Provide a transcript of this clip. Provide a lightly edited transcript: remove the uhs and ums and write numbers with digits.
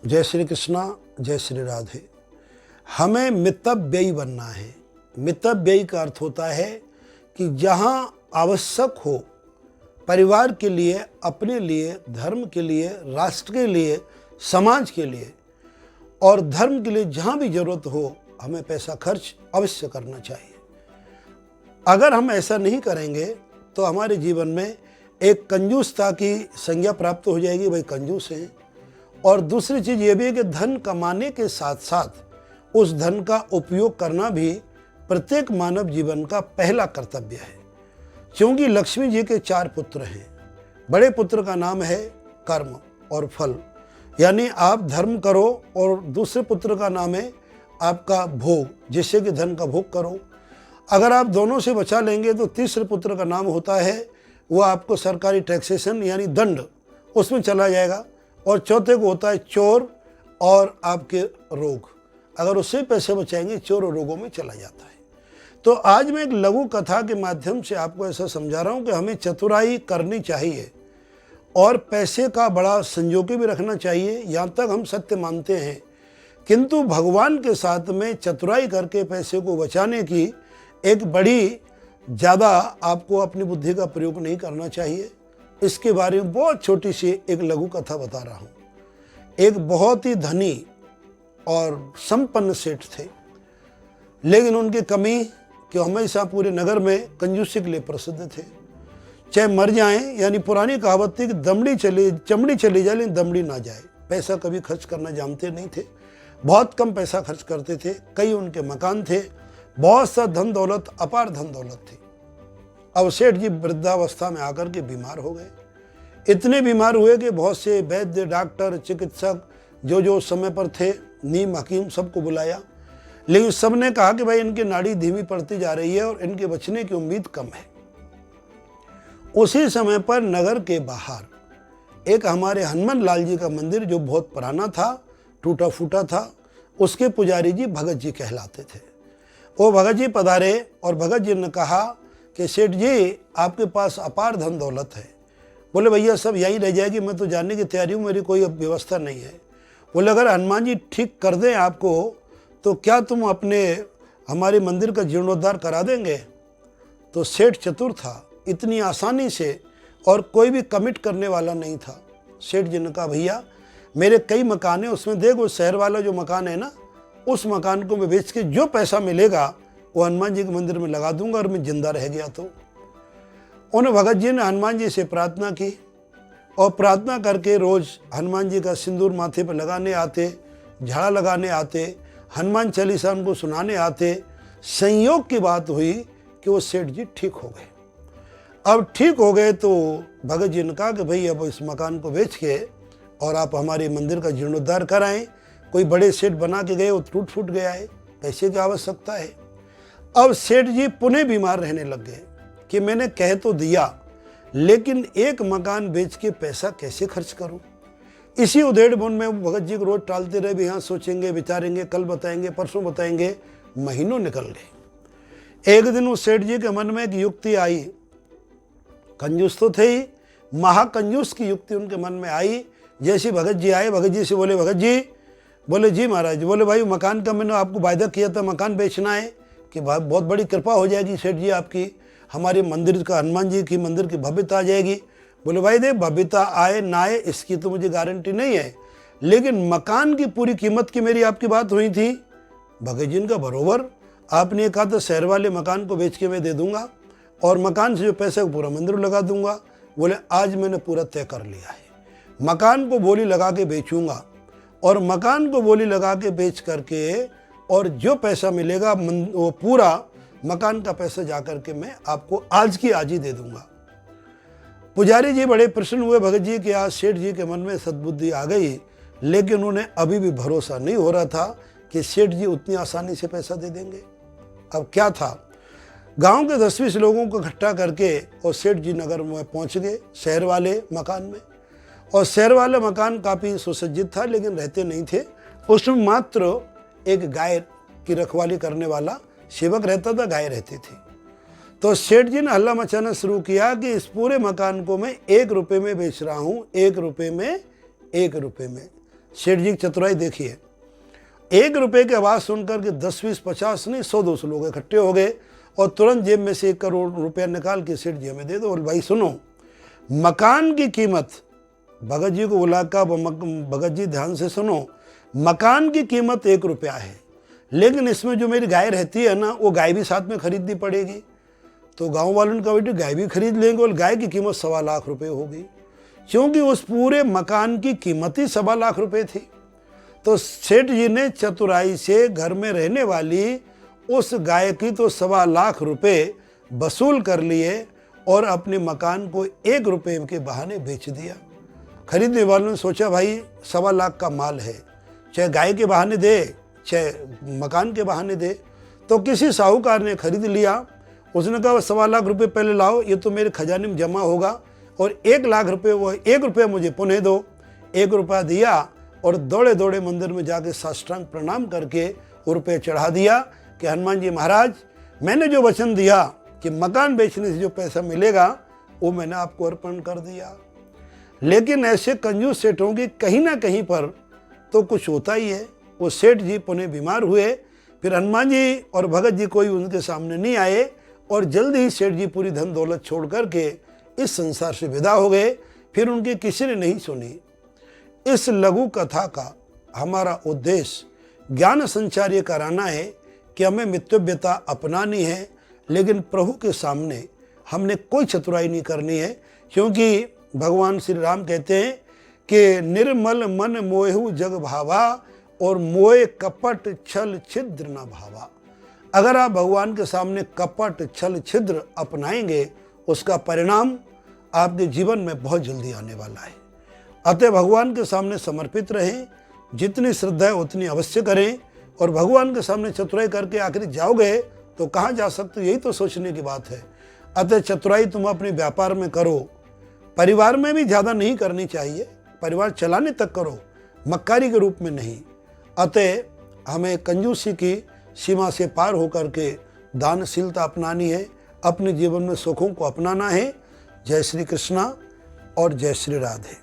जय श्री कृष्णा, जय श्री राधे। हमें मितव्ययी बनना है। मितव्ययी का अर्थ होता है कि जहाँ आवश्यक हो, परिवार के लिए, अपने लिए, धर्म के लिए, राष्ट्र के लिए, समाज के लिए और धर्म के लिए जहाँ भी जरूरत हो, हमें पैसा खर्च अवश्य करना चाहिए। अगर हम ऐसा नहीं करेंगे तो हमारे जीवन में एक कंजूसता की संज्ञा प्राप्त हो जाएगी, भाई कंजूस हैं। और दूसरी चीज़ ये भी है कि धन कमाने के साथ साथ उस धन का उपयोग करना भी प्रत्येक मानव जीवन का पहला कर्तव्य है। क्योंकि लक्ष्मी जी के 4 पुत्र हैं। बड़े पुत्र का नाम है कर्म और फल, यानी आप धर्म करो, और दूसरे पुत्र का नाम है आपका भोग, जिससे कि धन का भोग करो। अगर आप दोनों से बचा लेंगे तो तीसरे पुत्र का नाम होता है, वो आपको सरकारी टैक्सेशन यानी दंड, उसमें चला जाएगा। और चौथे को होता है चोर और आपके रोग, अगर उससे पैसे बचाएंगे चोर और रोगों में चला जाता है। तो आज मैं एक लघु कथा के माध्यम से आपको ऐसा समझा रहा हूँ कि हमें चतुराई करनी चाहिए और पैसे का बड़ा संजोके भी रखना चाहिए। यहाँ तक हम सत्य मानते हैं, किंतु भगवान के साथ में चतुराई करके पैसे को बचाने की एक बड़ी ज़्यादा आपको अपनी बुद्धि का प्रयोग नहीं करना चाहिए। इसके बारे में बहुत छोटी सी एक लघु कथा बता रहा हूँ। एक बहुत ही धनी और संपन्न सेठ थे, लेकिन उनकी कमी कि हमेशा पूरे नगर में कंजूसी के लिए प्रसिद्ध थे। चाहे मर जाएं, यानी पुरानी कहावत थी कि चमड़ी चली जाए लेकिन दमड़ी ना जाए। पैसा कभी खर्च करना जानते नहीं थे, बहुत कम पैसा खर्च करते थे। कई उनके मकान थे, बहुत सा धन दौलत, अपार धन दौलत थी। अब सेठ जी वृद्धावस्था में आकर के बीमार हो गए। इतने बीमार हुए कि बहुत से वैद्य, डॉक्टर, चिकित्सक जो समय पर थे, नीम हकीम, सबको बुलाया, लेकिन सबने कहा कि भाई इनकी नाड़ी धीमी पड़ती जा रही है और इनके बचने की उम्मीद कम है। उसी समय पर नगर के बाहर एक हमारे हनुमान लाल जी का मंदिर, जो बहुत पुराना था, टूटा फूटा था, उसके पुजारी जी भगत जी कहलाते थे। वो भगत जी पधारे और भगत जी ने कहा कि सेठ जी, आपके पास अपार धन दौलत है। बोले भैया सब यहीं रह जाएगी, मैं तो जाने की तैयारी हूँ, मेरी कोई व्यवस्था नहीं है। बोले अगर हनुमान जी ठीक कर दें आपको तो क्या तुम हमारे मंदिर का जीर्णोद्धार करा देंगे? तो सेठ चतुर था, इतनी आसानी से, और कोई भी कमिट करने वाला नहीं था। सेठ जी ने कहा भैया मेरे कई मकान हैं, उसमें देखो शहर वाला जो मकान है ना, उस मकान को मैं बेच के जो पैसा मिलेगा वो हनुमान जी के मंदिर में लगा दूंगा, और मैं जिंदा रह गया तो। उन्हें भगत जी ने हनुमान जी से प्रार्थना की और प्रार्थना करके रोज हनुमान जी का सिंदूर माथे पर लगाने आते, झाड़ा लगाने आते, हनुमान चालीसा उनको सुनाने आते। संयोग की बात हुई कि वो सेठ जी ठीक हो गए। अब ठीक हो गए तो भगत जी ने कहा कि भाई अब इस मकान को बेच के और आप हमारे मंदिर का जीर्णोद्धार कराएं। कोई बड़े सेठ बना के गए, वो टूट फूट गया है, पैसे की आवश्यकता है। अब सेठ जी पुनः बीमार रहने लग गए कि मैंने कह तो दिया, लेकिन एक मकान बेच के पैसा कैसे खर्च करूं। इसी उधेड़ बुन में भगत जी को रोज टालते रहे, भी यहाँ सोचेंगे, विचारेंगे, कल बताएंगे, परसों बताएंगे। महीनों निकल गए। एक दिन उस सेठ जी के मन में एक युक्ति आई। कंजूस तो थे ही, महाकंजूस की युक्ति उनके मन में आई। जैसे भगत जी आए, भगत जी से बोले, भगत जी, बोले जी महाराज। बोले भाई मकान का मैंने आपको वायदा किया था, मकान बेचना है कि बहुत बड़ी कृपा हो जाएगी सेठ जी आपकी, हमारे मंदिर का, हनुमान जी की मंदिर की भव्यता आ जाएगी। बोले भाई देख, भव्यता आए ना आए इसकी तो मुझे गारंटी नहीं है, लेकिन मकान की पूरी कीमत की मेरी आपकी बात हुई थी। भगत जी का बरोबर, आपने कहा था शहर वाले मकान को बेच के मैं दे दूंगा और मकान से जो पैसे पूरा मंदिर लगा दूंगा। बोले आज मैंने पूरा तय कर लिया है, मकान को बोली लगा के बेचूंगा, और मकान को बोली लगा के बेच करके और जो पैसा मिलेगा वो पूरा मकान का पैसा जा करके मैं आपको आज की आज ही दे दूंगा। पुजारी जी बड़े प्रसन्न हुए भगत जी कि आज सेठ जी के मन में सद्बुद्धि आ गई, लेकिन उन्हें अभी भी भरोसा नहीं हो रहा था कि सेठ जी उतनी आसानी से पैसा दे देंगे। अब क्या था, गांव के 10-20 लोगों को इकट्ठा करके और सेठ जी नगर में पहुंच गए, शहर वाले मकान में। और शहर वाला मकान काफ़ी सुसज्जित था, लेकिन रहते नहीं थे। उसमें मात्र एक गाय की रखवाली करने वाला सेवक रहता था, गाय रहती थी। तो सेठ जी ने हल्ला मचाना शुरू किया कि इस पूरे मकान को मैं 1 रुपये में बेच रहा हूँ, 1 रुपये में, 1 रुपये में। सेठ जी की चतुराई देखिए, 1 रुपए की आवाज़ सुनकर के 10, 20, 50 नहीं 100-200 लोग इकट्ठे हो गए और तुरंत जेब में से 1 करोड़ रुपया निकाल के सेठ जी हमें दे दो। और भाई सुनो, मकान की कीमत, भगत जी को बुलाकर, भगत जी ध्यान से सुनो, मकान की कीमत 1 रुपया है, लेकिन इसमें जो मेरी गाय रहती है ना, वो गाय भी साथ में खरीदनी पड़ेगी। तो गांव वालों ने कहा बेटे गाय भी खरीद लेंगे, और गाय की कीमत 1.25 लाख रुपए होगी, क्योंकि उस पूरे मकान की कीमत ही 1.25 लाख रुपए थी। तो सेठ जी ने चतुराई से घर में रहने वाली उस गाय की तो 1.25 लाख रुपए वसूल कर लिए और अपने मकान को 1 रुपए के बहाने बेच दिया। खरीदने वालों ने सोचा भाई 1.25 लाख का माल है, चाहे गाय के बहाने दे चाहे मकान के बहाने दे। तो किसी साहूकार ने खरीद लिया। उसने कहा 1.25 लाख रुपए पहले लाओ, ये तो मेरे खजाने में जमा होगा, और 1 लाख रुपए, वो 1 रुपया मुझे पुनः दो। 1 रुपया दिया और दौड़े दौड़े मंदिर में जाके साष्टांग प्रणाम करके वो रुपये चढ़ा दिया कि हनुमान जी महाराज, मैंने जो वचन दिया कि मकान बेचने से जो पैसा मिलेगा वो मैंने आपको अर्पण कर दिया। लेकिन ऐसे कंजूस सेठों की कहीं ना कहीं पर तो कुछ होता ही है। वो सेठ जी पुनः बीमार हुए, फिर हनुमान जी और भगत जी कोई उनके सामने नहीं आए, और जल्दी ही सेठ जी पूरी धन दौलत छोड़ करके इस संसार से विदा हो गए। फिर उनकी किसी ने नहीं सुनी। इस लघु कथा का हमारा उद्देश्य ज्ञान संचार ये कराना है कि हमें मितव्यता अपनानी है, लेकिन प्रभु के सामने हमने कोई चतुराई नहीं करनी है, क्योंकि भगवान श्री राम कहते हैं कि निर्मल मन मोहु जग भावा और मोए कपट छल छिद्र न भावा। अगर आप भगवान के सामने कपट छल छिद्र अपनाएंगे, उसका परिणाम आपके जीवन में बहुत जल्दी आने वाला है। अतः भगवान के सामने समर्पित रहें, जितनी श्रद्धा है उतनी अवश्य करें, और भगवान के सामने चतुराई करके आखिर जाओगे तो कहाँ जा सकते, यही तो सोचने की बात है। अतः चतुराई तुम अपने व्यापार में करो, परिवार में भी ज़्यादा नहीं करनी चाहिए, परिवार चलाने तक करो, मक्कारी के रूप में नहीं। अतः हमें कंजूसी की सीमा से पार होकर के दानशीलता अपनानी है, अपने जीवन में सुखों को अपनाना है। जय श्री कृष्णा और जय श्री राधे।